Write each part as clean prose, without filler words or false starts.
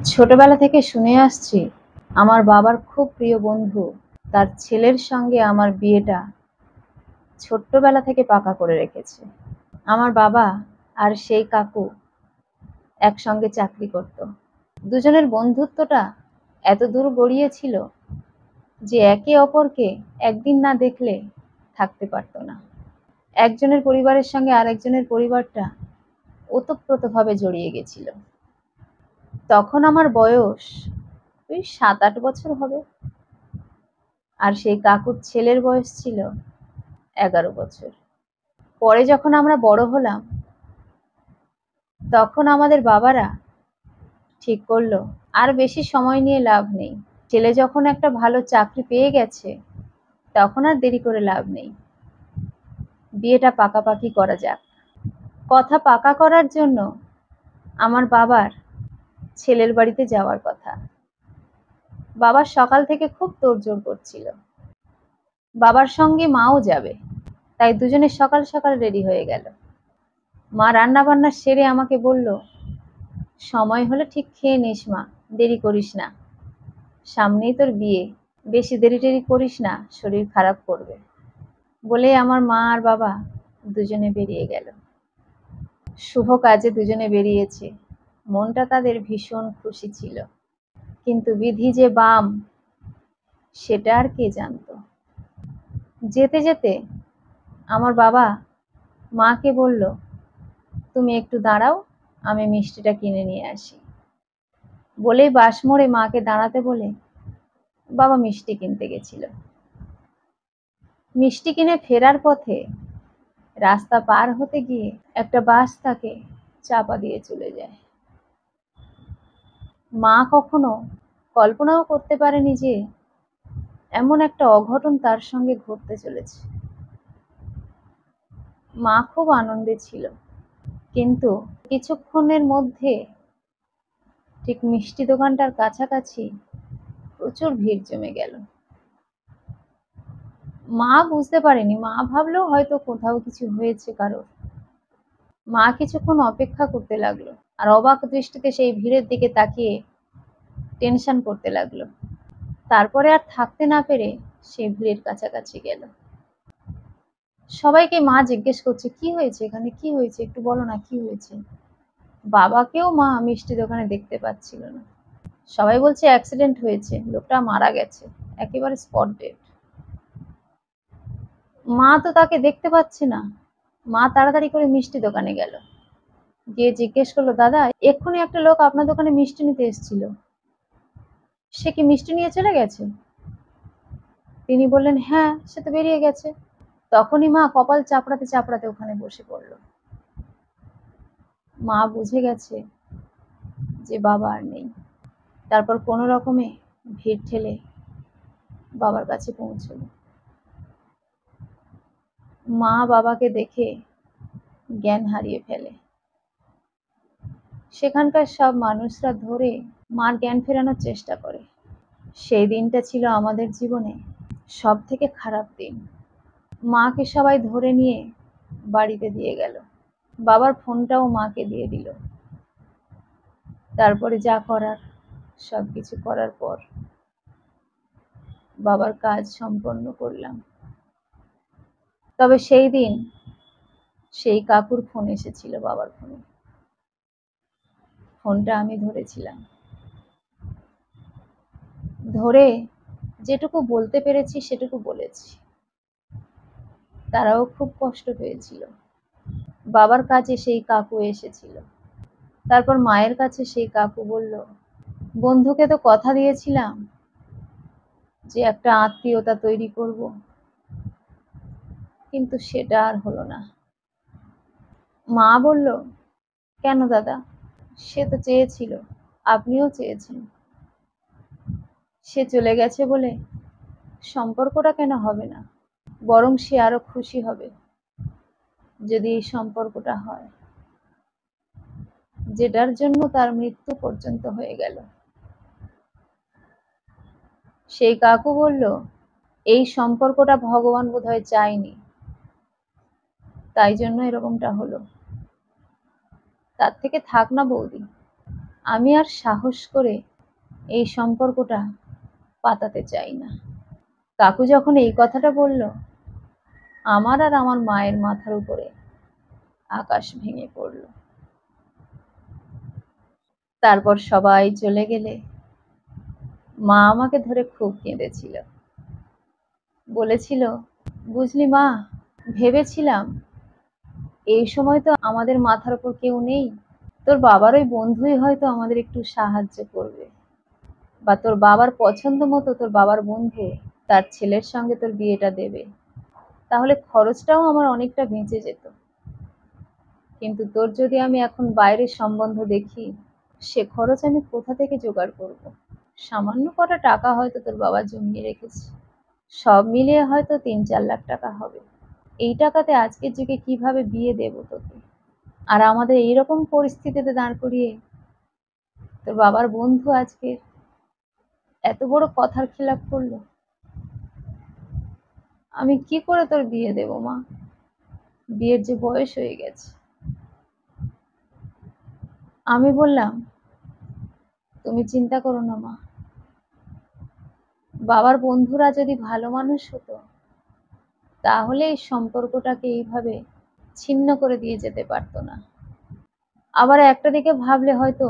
ছোটবেলা থেকে শুনে আসছি আমার বাবার খুব প্রিয় বন্ধু তার ছেলের সঙ্গে আমার বিয়েটা ছোট্টবেলা থেকে পাকা করে রেখেছে। আমার বাবা আর সেই কাকু একসঙ্গে চাকরি করত। দুজনের বন্ধুত্বটা এত দূর গড়িয়েছিল যে একে অপরকে একদিন না দেখলে থাকতে পারতো না। একজনের পরিবারের সঙ্গে আরেকজনের পরিবারটা ওতপ্রোতভাবে জড়িয়ে গেছিল। তখন আমার বয়স ওই ৭-৮ বছর হবে, আর সেই কাকুর ছেলের বয়স ছিল 11 বছর। পরে যখন আমরা বড় হলাম তখন আমাদের বাবারা ঠিক করলো আর বেশি সময় নিয়ে লাভ নেই, ছেলে যখন একটা ভালো চাকরি পেয়ে গেছে তখন আর দেরি করে লাভ নেই, বিয়েটা পাকাপাকি করা যাক। কথা পাকা করার জন্য আমার বাবার ছেলের বাড়িতে যাওয়ার কথা। বাবার সকাল থেকে খুব তোড়জোড় করছিল, বাবার সঙ্গে মাও যাবে, তাই দুজনে সকাল সকাল রেডি হয়ে গেল। মা রান্না বান্না সেরে আমাকে বলল, সময় হলে ঠিক খেয়ে নিস মা, দেরি করিস না, সামনেই তোর বিয়ে, বেশি দেরি টেরি করিস না, শরীর খারাপ করবে। বলে আমার মা আর বাবা দুজনে বেরিয়ে গেল। শুভ কাজে দুজনে বেরিয়েছে, মনটা তাদের ভীষণ খুশি ছিল, কিন্তু বিধি যে বাম সেটা আর কে জানতো। যেতে যেতে আমার বাবা মাকে বলল, তুমি একটু দাঁড়াও, আমি মিষ্টিটা কিনে নিয়ে আসি। বলেই বাস মোড়ে মাকে দাঁড়াতে বলে বাবা মিষ্টি কিনতে গেছিল। মিষ্টি কিনে ফেরার পথে রাস্তা পার হতে গিয়ে একটা বাস তাকে চাপা দিয়ে চলে যায়। মা কখনো কল্পনাও করতে পারেনি যে এমন একটা অঘটন তার সঙ্গে ঘটতে চলেছে। মা খুব আনন্দে ছিল, কিন্তু কিছুক্ষণের মধ্যে ঠিক মিষ্টি দোকানটার কাছাকাছি প্রচুর ভিড় জমে গেল। মা বুঝতে পারেনি, মা ভাবলেও হয়তো কোথাও কিছু হয়েছে কারোর। মা কিছুক্ষণ অপেক্ষা করতে লাগলো আর অবাক দৃষ্টিতে সেই ভিড়ের দিকে তাকিয়ে টেনশন করতে লাগলো। তারপরে আর থাকতে না পেরে সেই ভিড়ের কাছাকাছি গেল। সবাইকে মা জিজ্ঞেস করছে, কি হয়েছে এখানে, কি হয়েছে, একটু বলো না কি হয়েছে। বাবাকেও মা মিষ্টি দোকানে দেখতে পাচ্ছিল না। সবাই বলছে অ্যাক্সিডেন্ট হয়েছে, লোকটা মারা গেছে, একেবারে স্পট ডেড। মা তো তাকে দেখতে পাচ্ছে না। মা তাড়াতাড়ি করে মিষ্টি দোকানে গেল, গিয়ে জিজ্ঞেস করলো, দাদা এক্ষুনি একটা লোক আপনার দোকানে মিষ্টি নিতে এসেছিল, সে কি মিষ্টি নিয়ে চলে গেছে? তিনি বললেন, হ্যাঁ সে তো বেরিয়ে গেছে। তখনই মা কপাল চাপড়াতে চাপড়াতে ওখানে বসে পড়ল। মা বুঝে গেছে যে বাবা আর নেই। তারপর কোনো রকমে ভিড় ঠেলে বাবার কাছে পৌঁছলো। মা বাবাকে দেখে জ্ঞান হারিয়ে ফেলে। সেখানকার সব মানুষরা ধরে মার জ্ঞান ফেরানোর চেষ্টা করে। সেই দিনটা ছিল আমাদের জীবনে সব থেকে খারাপ দিন। মাকে সবাই ধরে নিয়ে বাড়িতে দিয়ে গেল, বাবার ফোনটাও মাকে দিয়ে দিল। তারপরে যা করার সবকিছু করার পর বাবার কাজ সম্পন্ন করলাম। তবে সেই দিন সেই কাকুর ফোন এসেছিল, বাবার ফোনে। ফোনটা আমি ধরেছিলাম, ধরে যেটুকু বলতে পেরেছি সেটুকু বলেছি। তারাও খুব কষ্ট পেয়েছিল। বাবার কাছে সেই কাকু এসেছিল। তারপর মায়ের কাছে সেই কাকু বলল, বন্ধুকে তো কথা দিয়েছিলাম যে একটা আত্মীয়তা তৈরি করব, কিন্তু সেটা আর হলো না। মা বলল, কেন দাদা, সে তো চেয়েছিল, আপনিও চেয়েছেন, সে চলে গেছে বলে সম্পর্কটা কেন হবে না, বরং সে আরো খুশি হবে যদি এই সম্পর্কটা হয়, যেটার জন্য তার মৃত্যু পর্যন্ত হয়ে গেল। সেই কাকু বলল, এই সম্পর্কটা ভগবান বোধহয় চায়নি, তাই জন্য এরকমটা হলো। তার থেকে থাক না বৌদি, আমি আর সাহস করে এই সম্পর্কটা পাতাতে চাই না। কাকু যখন এই কথাটা বলল, আমার আর আমার মায়ের মাথার উপরে আকাশ ভেঙে পড়ল। তারপর সবাই চলে গেলে মা আমাকে ধরে খুব কেঁদেছিল। বলেছিল, বুঝলি মা, ভেবেছিলাম এই সময় তো আমাদের মাথার উপর কেউ নেই, তোর বাবার ওই বন্ধুই হয়তো আমাদের একটু সাহায্য করবে, বা তোর বাবার পছন্দ মতো তোর বাবার বন্ধু তার ছেলের সঙ্গে তোর বিয়েটা দেবে, তাহলে খরচটাও আমার অনেকটা বেঁচে যেত। কিন্তু তোর যদি আমি এখন বাইরের সম্বন্ধ দেখি, সে খরচ আমি কোথা থেকে জোগাড় করব? সামান্য কটা টাকা হয়তো তোর বাবা জমিয়ে রেখেছে, সব মিলিয়ে হয়তো ৩-৪ লাখ টাকা হবে। এই টাকাতে আজকের যুগে কিভাবে বিয়ে দেব তোকে? আর আমাদের এইরকম পরিস্থিতিতে দাঁড় করিয়ে তোর বাবার বন্ধু আজকে এত বড় কথার খেলাপ করলো। আমি কি করে তোর বিয়ে দেব মা? বিয়ের যে বয়স হয়ে গেছে। আমি বললাম, তুমি চিন্তা করো না মা, বাবার বন্ধুরা যদি ভালো মানুষ হতো তাহলে এই সম্পর্কটাকে এইভাবে ছিন্ন করে দিয়ে যেতে পারতো না। আবার একটা দিকে ভাবলে হয়তো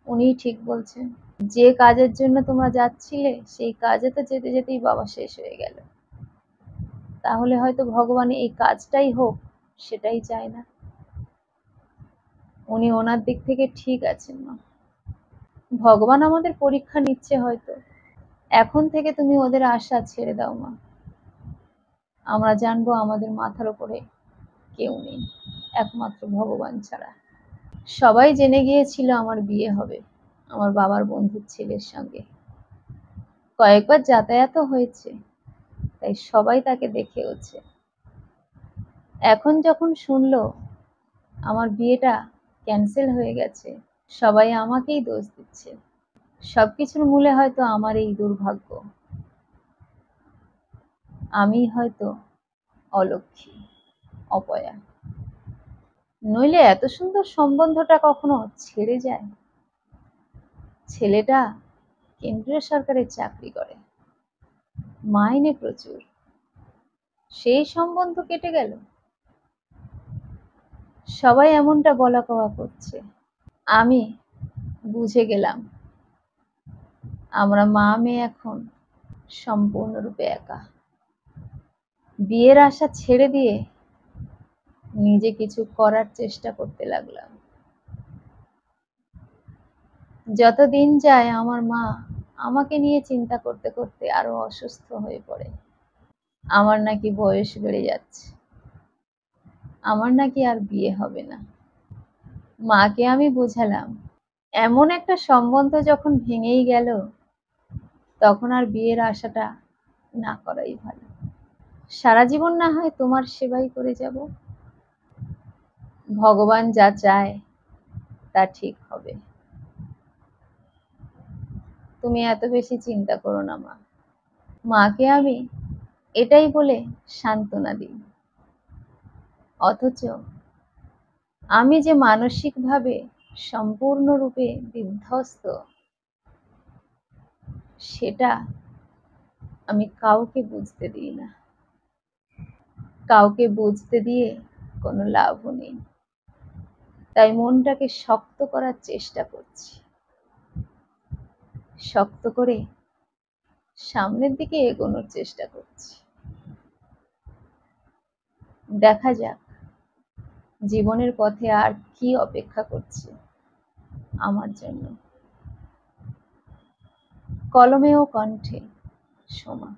উনিই ঠিক বলছেন, যে কাজের জন্য তোমরা যাচ্ছিলে সেই কাজে তো যেতে যেতেই বাবা শেষ হয়ে গেল, তাহলে হয়তো ভগবান এই কাজটাই হোক সেটাই চায় না। উনি ওনার দিক থেকে ঠিক আছেন মা, ভগবান আমাদের পরীক্ষা নিচ্ছে হয়তো। এখন থেকে তুমি ওদের আশা ছেড়ে দাও মা, আমরা জানবো আমাদের মাথার উপরে কেউ নেই একমাত্র ভগবান ছাড়া। সবাই জেনে গিয়েছিল আমার বিয়ে হবে আমার বাবার বন্ধুর ছেলের সঙ্গে, কয়েকবার যাতায়াতও হয়েছে, তাই সবাই তাকে দেখেওছে। এখন যখন শুনলো আমার বিয়েটা ক্যান্সেল হয়ে গেছে, সবাই আমাকেই দোষ দিচ্ছে। সবকিছুর মূলে হয়তো আমার এই দুর্ভাগ্য, আমি হয়তো অলক্ষী, অপয়া। নইলে এত সুন্দর সম্বন্ধটা কখনো ছেড়ে যায়? ছেলেটা কেন্দ্রীয় সরকারের চাকরি করে, মাইনে প্রচুর, সেই সম্বন্ধ কেটে গেল। সবাই এমনটা বলা কওয়া করছে। আমি বুঝে গেলাম আমরা মা মেয়ে এখন সম্পূর্ণরূপে একা। বিয়ের আশা ছেড়ে দিয়ে নিজে কিছু করার চেষ্টা করতে লাগলাম। যত দিন যায় আমার মা আমাকে নিয়ে চিন্তা করতে করতে আরো অসুস্থ হয়ে পড়ে। আমার নাকি বয়স বেড়ে যাচ্ছে, আমার নাকি আর বিয়ে হবে না। মাকে আমি বুঝালাম, এমন একটা সম্বন্ধ যখন ভেঙেই গেল তখন আর বিয়ের আশাটা না করাই ভালো। সারা জীবন না হয় তোমার সেবাই করে যাব, ভগবান যা চায় তা ঠিক হবে। তুমি এত বেশি চিন্তা করো না মা। মাকে আমি এটাই বলে সান্ত্বনা দিই, অথচ আমি যে মানসিকভাবে সম্পূর্ণরূপে বিধ্বস্ত সেটা আমি কাউকে বুঝতে দিই না। কাউকে বুঝতে দিয়ে কোনো লাভও নেই, তাই মনটাকে শক্ত করার চেষ্টা করছি, শক্ত করে সামনের দিকে এগোনোর চেষ্টা করছি। দেখা যাক জীবনের পথে আর কি অপেক্ষা করছে আমার জন্য। কলমে ও কণ্ঠে, সোমা।